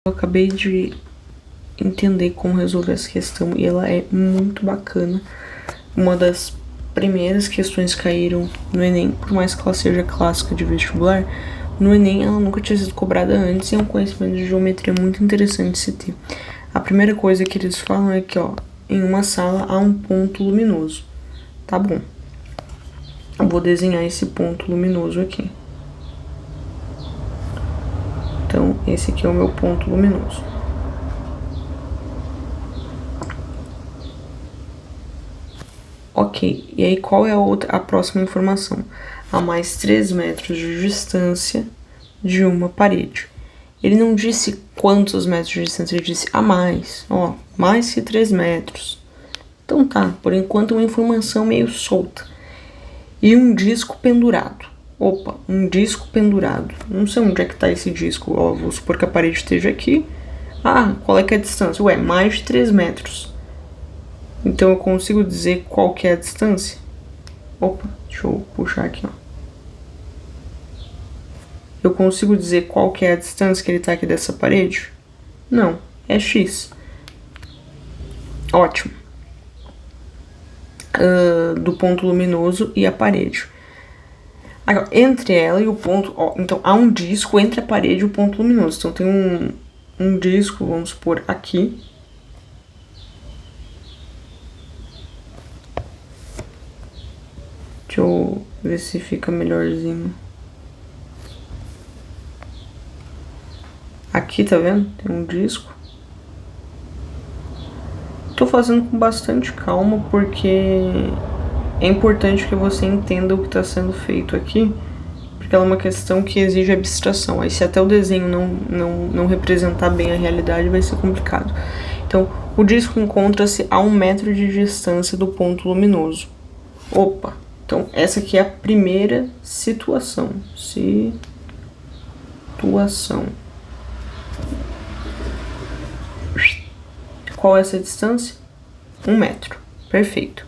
Eu acabei de entender como resolver essa questão e ela é muito bacana. Uma das primeiras questões que caíram no Enem, por mais que ela seja clássica de vestibular, no Enem ela nunca tinha sido cobrada antes e é um conhecimento de geometria muito interessante de se ter. A primeira coisa que eles falam é que, em uma sala há um ponto luminoso. Tá bom. Eu vou desenhar esse ponto luminoso aqui. Então, esse aqui é o meu ponto luminoso. Ok, e aí qual é a próxima informação? Há mais 3 metros de distância de uma parede. Ele não disse quantos metros de distância, ele disse a mais. Mais que 3 metros. Então tá, por enquanto uma informação meio solta. E um disco pendurado. Opa, um disco pendurado. Não sei onde é que tá esse disco. Vou supor que a parede esteja aqui. Qual é que é a distância? Mais de 3 metros. Então eu consigo dizer qual que é a distância? Opa, deixa eu puxar aqui, Eu consigo dizer qual que é a distância que ele tá aqui dessa parede? Não, é x. Ótimo. Do ponto luminoso e a parede. Agora, entre ela e o ponto... então, há um disco entre a parede e o ponto luminoso. Então, tem um disco, vamos supor, aqui. Deixa eu ver se fica melhorzinho. Aqui, tá vendo? Tem um disco. Tô fazendo com bastante calma, porque é importante que você entenda o que está sendo feito aqui, porque ela é uma questão que exige abstração. Aí se até o desenho não representar bem a realidade, vai ser complicado. Então, o disco encontra-se a 1 metro de distância do ponto luminoso. Opa! Então, essa aqui é a primeira situação. Qual é essa distância? 1 metro. Perfeito.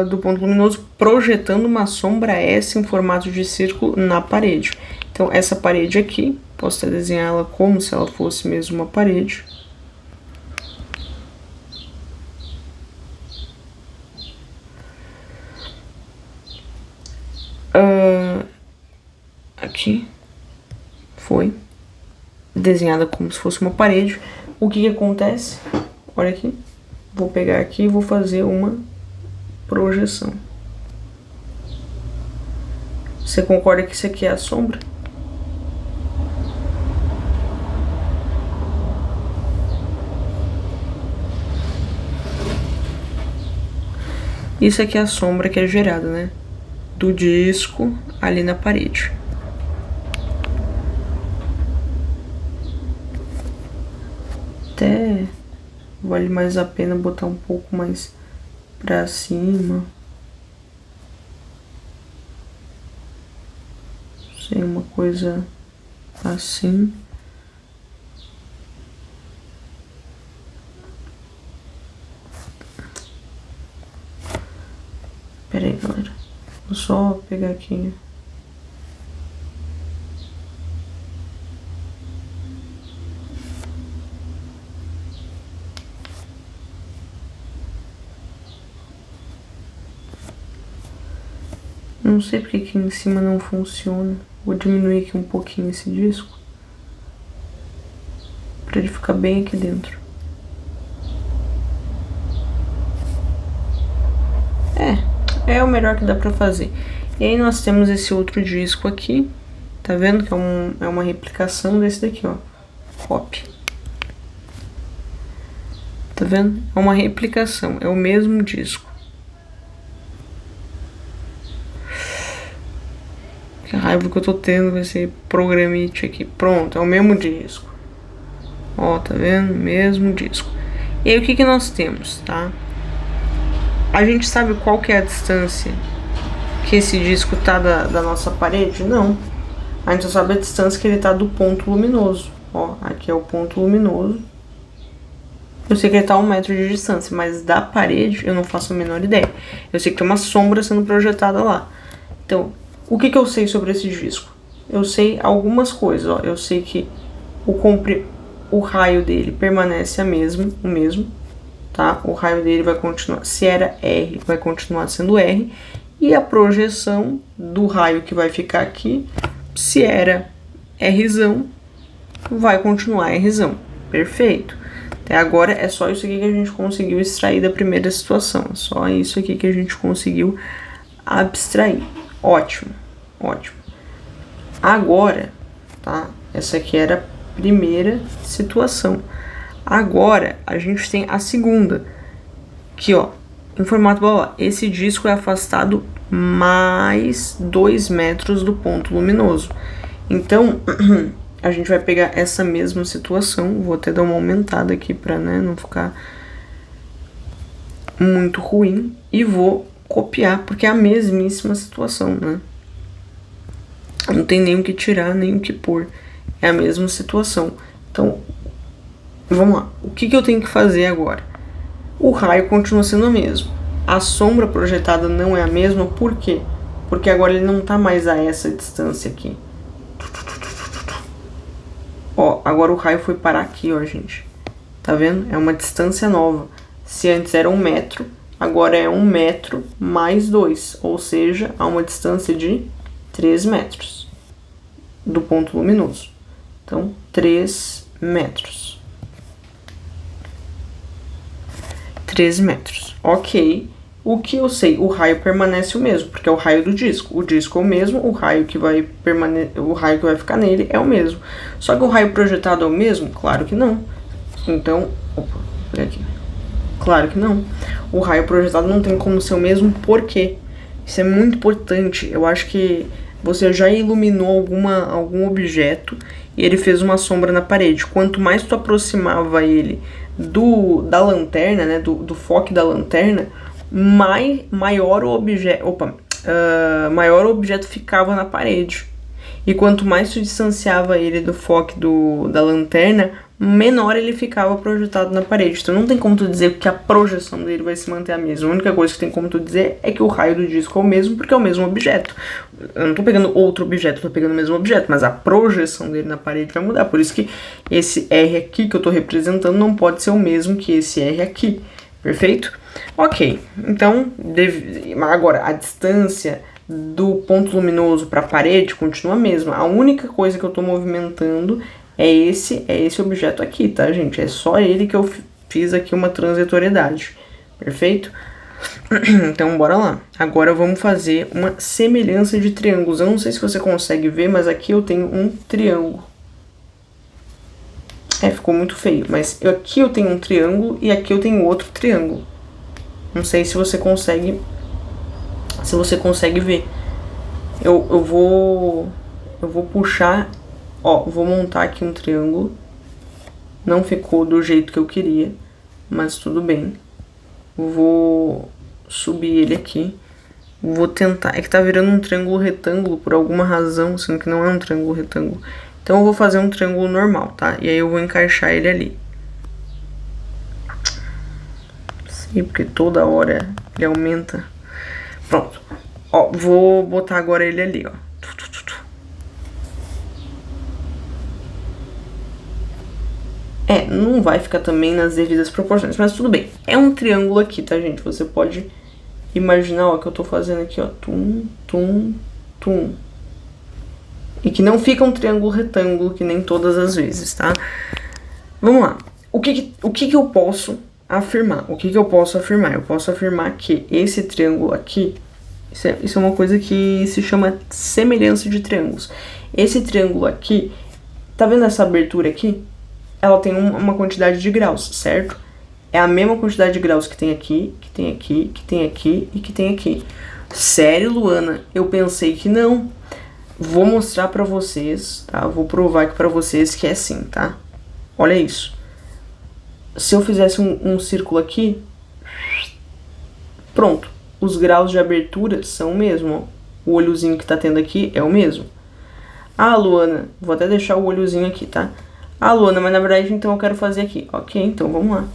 Do ponto luminoso, projetando uma sombra S em formato de círculo na parede. Então, essa parede aqui, posso até desenhar ela como se ela fosse mesmo uma parede. Aqui foi desenhada como se fosse uma parede. O que acontece? Olha aqui. Vou pegar aqui e vou fazer uma projeção. Você concorda que isso aqui é a sombra? Isso aqui é a sombra que é gerada, né? Do disco ali na parede. Até vale mais a pena botar um pouco mais pra cima. Sei, uma coisa assim. Pera aí, galera. Vou só pegar aqui. Não sei porque aqui em cima não funciona. Vou diminuir aqui um pouquinho esse disco, pra ele ficar bem aqui dentro. É o melhor que dá pra fazer. E aí nós temos esse outro disco aqui. Tá vendo que é uma replicação desse daqui, Copy. Tá vendo? É uma replicação, é o mesmo disco. Que raiva que eu tô tendo com esse programite aqui. Pronto, é o mesmo disco. Tá vendo? Mesmo disco. E aí o que nós temos, tá? A gente sabe qual que é a distância que esse disco tá da nossa parede? Não. A gente só sabe a distância que ele tá do ponto luminoso. Aqui é o ponto luminoso. Eu sei que ele tá a 1 metro de distância, mas da parede eu não faço a menor ideia. Eu sei que tem uma sombra sendo projetada lá. Então, o que eu sei sobre esse disco? Eu sei algumas coisas, Eu sei que o raio dele permanece o mesmo, tá? O raio dele vai continuar, se era R, vai continuar sendo R, e a projeção do raio que vai ficar aqui, se era Rzão, vai continuar Rzão. Perfeito. Até agora é só isso aqui que a gente conseguiu extrair da primeira situação. É só isso aqui que a gente conseguiu abstrair. Ótimo, ótimo. Agora, tá? Essa aqui era a primeira situação. Agora, a gente tem a segunda. Aqui, ó. Em formato blá blá. Esse disco é afastado mais 2 metros do ponto luminoso. Então, a gente vai pegar essa mesma situação. Vou até dar uma aumentada aqui pra, né, não ficar muito ruim. E vou copiar, porque é a mesmíssima situação, né? Não tem nem o que tirar, nem o que pôr. É a mesma situação. Então, vamos lá. O que eu tenho que fazer agora? O raio continua sendo o mesmo. A sombra projetada não é a mesma, por quê? Porque agora ele não tá mais a essa distância aqui. Ó, agora o raio foi parar aqui, ó, gente. Tá vendo? É uma distância nova. Se antes era 1 metro, agora é 1 metro mais 2. Ou seja, há uma distância de 3 metros do ponto luminoso. Então, 3 metros. 3 metros. Ok. O que eu sei? O raio permanece o mesmo, porque é o raio do disco. O disco é o mesmo, o raio que vai ficar nele é o mesmo. Só que o raio projetado é o mesmo? Claro que não. Então, opa, olha aqui. Claro que não. O raio projetado não tem como ser o mesmo, por quê? Isso é muito importante. Eu acho que você já iluminou algum objeto e ele fez uma sombra na parede. Quanto mais tu aproximava ele da lanterna, né, do foco da lanterna, maior o objeto ficava na parede. E quanto mais tu distanciava ele do foco da lanterna, menor ele ficava projetado na parede. Então não tem como tu dizer que a projeção dele vai se manter a mesma. A única coisa que tem como tu dizer é que o raio do disco é o mesmo, porque é o mesmo objeto. Eu não tô pegando outro objeto, eu tô pegando o mesmo objeto, mas a projeção dele na parede vai mudar. Por isso que esse R aqui que eu tô representando não pode ser o mesmo que esse R aqui. Perfeito? Ok, então agora a distância do ponto luminoso para a parede continua a mesma. A única coisa que eu estou movimentando é esse objeto aqui, tá, gente? É só ele que eu fiz aqui uma transitoriedade. Perfeito? Então, bora lá. Agora vamos fazer uma semelhança de triângulos. Eu não sei se você consegue ver, mas aqui eu tenho um triângulo. Ficou muito feio, mas aqui eu tenho um triângulo e aqui eu tenho outro triângulo. Não sei se você consegue ver. Eu vou puxar, ó, vou montar aqui um triângulo. Não ficou do jeito que eu queria, mas tudo bem. Vou subir ele aqui. Vou tentar, é que tá virando um triângulo retângulo por alguma razão, sendo que não é um triângulo retângulo. Então eu vou fazer um triângulo normal, tá? E aí eu vou encaixar ele ali. Sim, porque toda hora ele aumenta. Pronto. Ó, vou botar agora ele ali, ó. Não vai ficar também nas devidas proporções, mas tudo bem. É um triângulo aqui, tá, gente? Você pode imaginar, ó, que eu tô fazendo aqui, ó. Tum, tum, tum. E que não fica um triângulo retângulo, que nem todas as vezes, tá? Vamos lá. O que eu posso afirmar? O que eu posso afirmar? Eu posso afirmar que esse triângulo aqui, isso é uma coisa que se chama semelhança de triângulos. Esse triângulo aqui, tá vendo essa abertura aqui? Ela tem uma quantidade de graus, certo? É a mesma quantidade de graus que tem aqui, que tem aqui, que tem aqui e que tem aqui. Sério, Luana? Eu pensei que não. Vou mostrar pra vocês, tá? Vou provar aqui pra vocês que é assim, tá? Olha isso. Se eu fizesse um círculo aqui, pronto. Os graus de abertura são o mesmo, ó. O olhozinho que tá tendo aqui é o mesmo. Ah, Luana, vou até deixar o olhozinho aqui, tá? Ah, Luana, mas na verdade então eu quero fazer aqui. Ok, então vamos lá.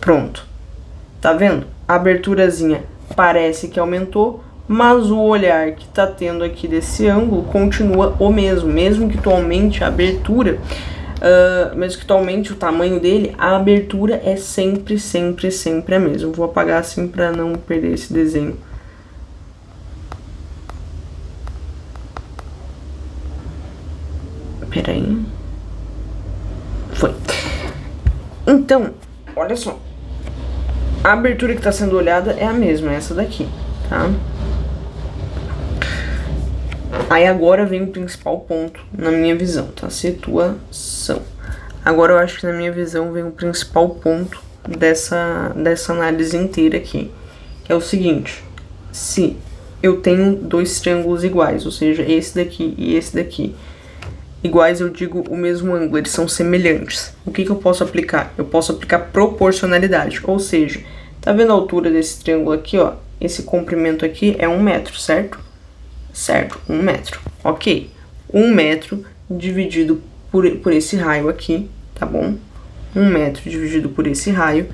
Pronto. Tá vendo? A aberturazinha parece que aumentou, mas o olhar que está tendo aqui desse ângulo continua o mesmo que tu aumente a abertura, mesmo que tu aumente o tamanho dele, a abertura é sempre a mesma. Vou apagar assim para não perder esse desenho. Pera aí. Foi. Então, olha só. A abertura que está sendo olhada é a mesma, essa daqui, tá? Aí agora vem o principal ponto na minha visão, tá? Situação. Agora eu acho que na minha visão vem o principal ponto dessa análise inteira aqui, que é o seguinte: se eu tenho dois triângulos iguais, ou seja, esse daqui e esse daqui, iguais, eu digo o mesmo ângulo, eles são semelhantes. O que eu posso aplicar? Eu posso aplicar proporcionalidade, ou seja, tá vendo a altura desse triângulo aqui, ó? Esse comprimento aqui é 1 metro, certo? Certo, 1 metro. Ok. 1 metro dividido por esse raio aqui, tá bom? 1 metro dividido por esse raio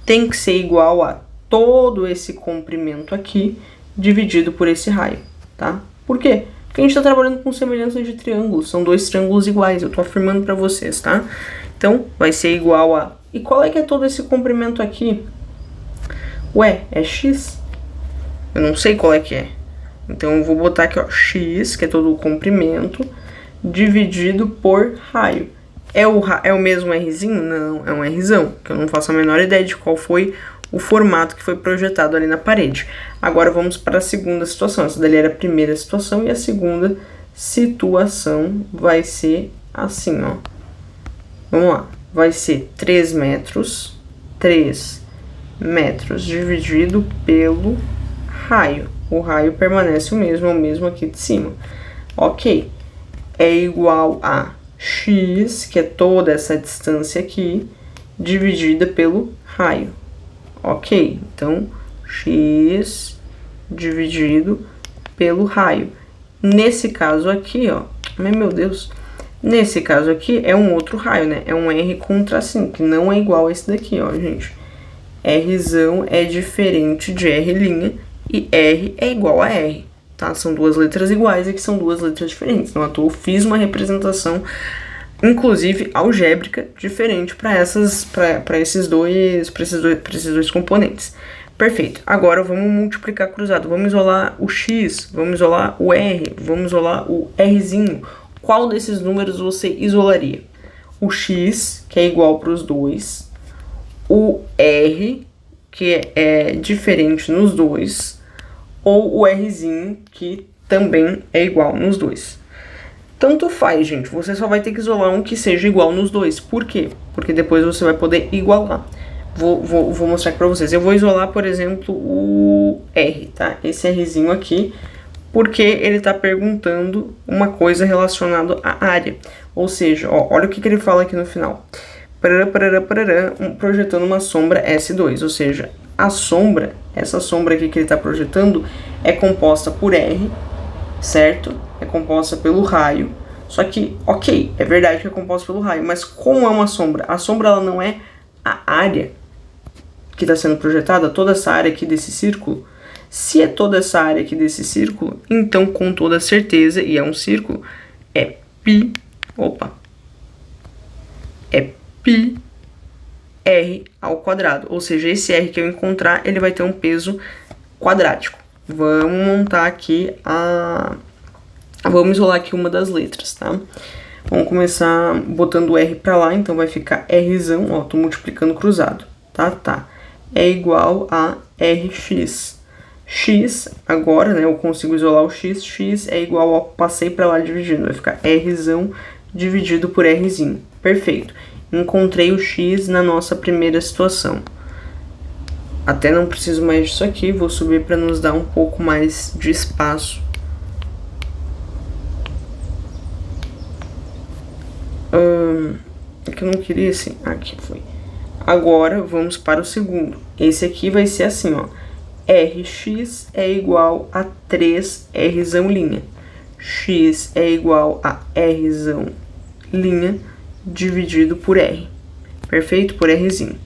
tem que ser igual a todo esse comprimento aqui dividido por esse raio, tá? Por quê? Porque a gente está trabalhando com semelhança de triângulos, são dois triângulos iguais, eu tô afirmando para vocês, tá? Então, vai ser igual a... E qual é que é todo esse comprimento aqui? Ué, é x? Eu não sei qual é que é. Então, eu vou botar aqui, ó, x, que é todo o comprimento, dividido por raio. É o mesmo Rzinho? Não, é um Rzão, que eu não faço a menor ideia de qual foi o formato que foi projetado ali na parede. Agora vamos para a segunda situação. Essa dali era a primeira situação e a segunda situação vai ser assim, ó. Vamos lá. Vai ser 3 metros dividido pelo raio. O raio permanece o mesmo aqui de cima. Ok. É igual a x, que é toda essa distância aqui, dividida pelo raio. Ok, então x dividido pelo raio. Nesse caso aqui, ó, meu Deus, nesse caso aqui é um outro raio, né? É um R com um tracinho, que não é igual a esse daqui, ó, gente. Rzão é diferente de R' e R é igual a R, tá? São duas letras iguais e aqui são duas letras diferentes. Então, à toa eu fiz uma representação, inclusive algébrica, diferente para esses dois componentes. Perfeito. Agora vamos multiplicar cruzado. Vamos isolar o x, vamos isolar o r, vamos isolar o rzinho. Qual desses números você isolaria? O x, que é igual para os dois, o r, que é diferente nos dois, ou o rzinho, que também é igual nos dois. Tanto faz, gente. Você só vai ter que isolar um que seja igual nos dois. Por quê? Porque depois você vai poder igualar. Vou mostrar aqui pra vocês. Eu vou isolar, por exemplo, o R, tá? Esse Rzinho aqui, porque ele tá perguntando uma coisa relacionada à área. Ou seja, ó, olha o que ele fala aqui no final. Projetando uma sombra S2. Ou seja, a sombra, essa sombra aqui que ele tá projetando, é composta por R, certo? É composta pelo raio. Só que, ok, é verdade que é composta pelo raio, mas como é uma sombra? A sombra, ela não é a área que está sendo projetada, toda essa área aqui desse círculo. Se é toda essa área aqui desse círculo, então com toda certeza, e é um círculo, é π, é π r ao quadrado. Ou seja, esse r que eu encontrar, ele vai ter um peso quadrático. Vamos montar aqui Vamos isolar aqui uma das letras, tá? Vamos começar botando o R pra lá, então vai ficar Rzão, ó, tô multiplicando cruzado, tá? É igual a Rx. X, agora, né, eu consigo isolar o x é igual ao, passei pra lá dividindo, vai ficar Rzão dividido por Rzinho. Perfeito. Encontrei o x na nossa primeira situação. Até não preciso mais disso aqui, vou subir para nos dar um pouco mais de espaço. É que eu não queria assim. Aqui foi. Agora vamos para o segundo. Esse aqui vai ser assim, ó. Rx é igual a 3 Rzão linha. X é igual a Rzão linha dividido por R. Perfeito? Por Rzinho.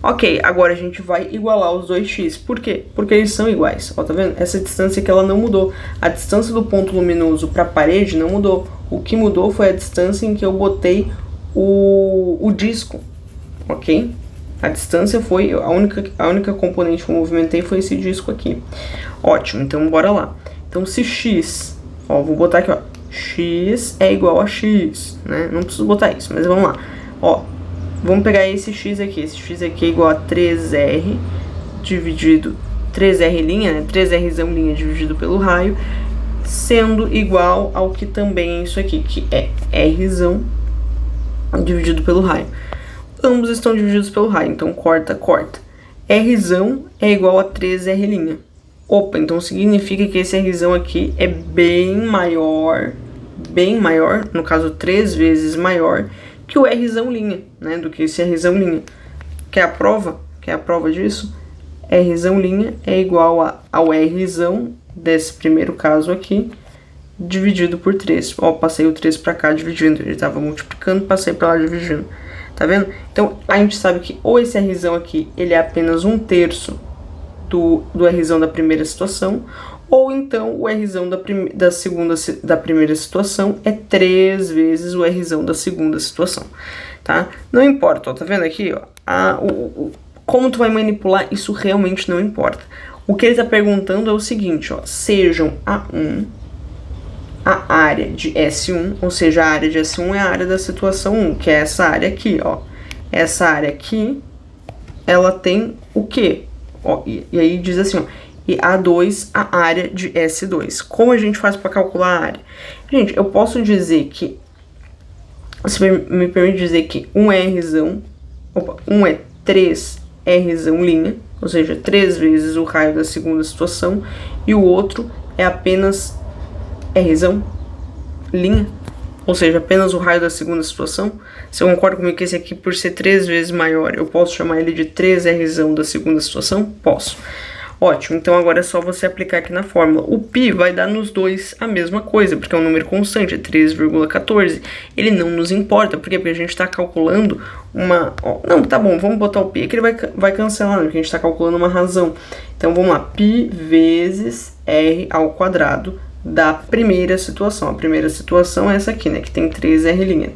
Ok, agora a gente vai igualar os dois x. Por quê? Porque eles são iguais. Ó, tá vendo? Essa distância aqui ela não mudou. A distância do ponto luminoso para a parede não mudou. O que mudou foi a distância em que eu botei o disco, ok? A distância foi, a única componente que eu movimentei foi esse disco aqui. Ótimo, então bora lá. Então se x, ó, vou botar aqui, ó, x é igual a x, né? Não preciso botar isso, mas vamos lá. Ó, vamos pegar esse x aqui é igual a 3r dividido, 3r', né? 3rzão' dividido pelo raio, sendo igual ao que também é isso aqui, que é rzão dividido pelo raio. Ambos estão divididos pelo raio, então corta, corta. Rzão é igual a 3r'. Opa, então significa que esse rzão aqui é bem maior, no caso 3 vezes maior que o rzão', né, do que esse rzão'. Quer a prova? Quer a prova disso? Rzão' é igual ao rzão desse primeiro caso aqui, dividido por 3. Ó, passei o 3 para cá dividindo, ele estava multiplicando, passei para lá dividindo. Tá vendo? Então, a gente sabe que ou esse rzão aqui, ele é apenas 1/3 do rzão da primeira situação, ou então o rzão da primeira situação é 3 vezes o rzão da segunda situação, tá? Não importa, ó, tá vendo aqui, ó, como tu vai manipular, isso realmente não importa. O que ele tá perguntando é o seguinte, ó, sejam A1, a área de S1, ou seja, a área de S1 é a área da situação 1, que é essa área aqui, ó. Essa área aqui, ela tem o quê? Ó, e aí diz assim, ó, e A2, a área de S2. Como a gente faz para calcular a área? Gente, eu posso dizer que, você me permite dizer que um é 3rzão', ou seja, 3 vezes o raio da segunda situação, e o outro é apenas rzão', ou seja, apenas o raio da segunda situação. Você concorda comigo que esse aqui, por ser 3 vezes maior, eu posso chamar ele de 3rzão da segunda situação? Posso. Ótimo, então agora é só você aplicar aqui na fórmula. O π vai dar nos dois a mesma coisa, porque é um número constante, é 3,14. Ele não nos importa, por quê? Porque a gente está calculando uma... Ó, não, tá bom, vamos botar o π aqui, ele vai cancelar, né? Porque a gente está calculando uma razão. Então vamos lá, π vezes r ao quadrado da primeira situação. A primeira situação é essa aqui, né? Que tem 3r'.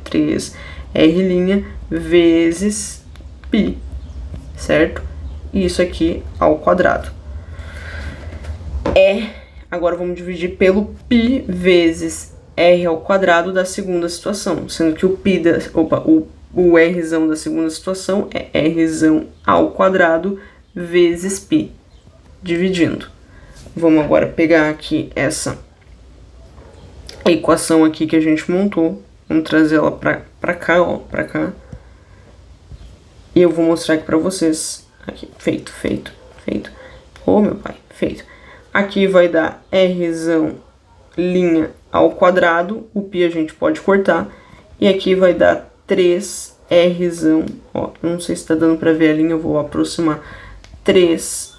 3r' vezes π, certo? E isso aqui ao quadrado. Agora vamos dividir pelo π vezes r ao quadrado da segunda situação, sendo que o rzão da segunda situação é rzão ao quadrado vezes π, dividindo. Vamos agora pegar aqui essa equação aqui que a gente montou, vamos trazer ela pra cá, ó, pra cá. E eu vou mostrar aqui pra vocês. Aqui, feito. Oh, meu pai, feito. Aqui vai dar rzão' ao quadrado, o π a gente pode cortar, e aqui vai dar 3rzão', ó, não sei se tá dando pra ver a linha, eu vou aproximar, 3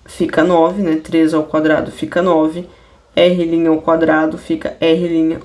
fica 9, né, 3 ao quadrado fica 9, r' ao quadrado fica r'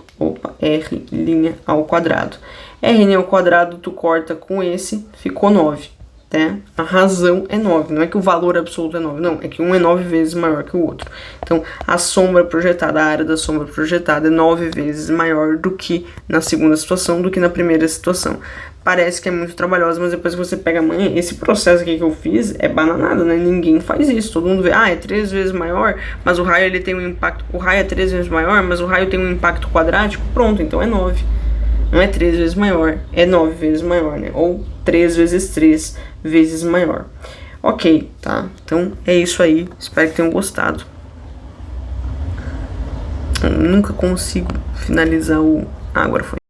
ao quadrado. R' ao quadrado tu corta com esse, ficou 9. Né? A razão é 9, não é que o valor absoluto é 9, não, é que um é 9 vezes maior que o outro. Então, a sombra projetada, a área da sombra projetada é 9 vezes maior do que na segunda situação, do que na primeira situação. Parece que é muito trabalhoso, mas depois que você pega a manha, esse processo aqui que eu fiz é bananada, né? Ninguém faz isso, todo mundo vê, é 3 vezes maior, mas o raio ele tem um impacto, o raio é 3 vezes maior, mas o raio tem um impacto quadrático, pronto, então é 9. Não é 3 vezes maior, é 9 vezes maior, né? Ou 3 vezes 3 vezes maior. Ok, tá? Então é isso aí. Espero que tenham gostado. Eu nunca consigo finalizar o... agora foi.